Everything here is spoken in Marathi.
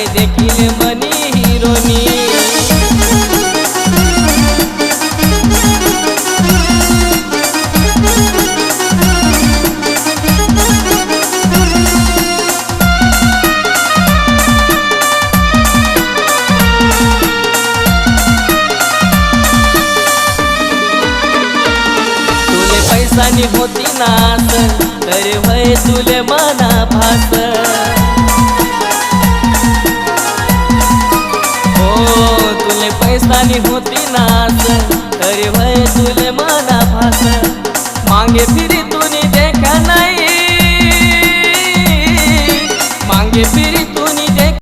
काय देखील मनी हिरोनी पैसानी होती नास तरी भय तुले मना भास हो तुले पैसानी होती नास तरी भय तुले मना भास मागे फिरी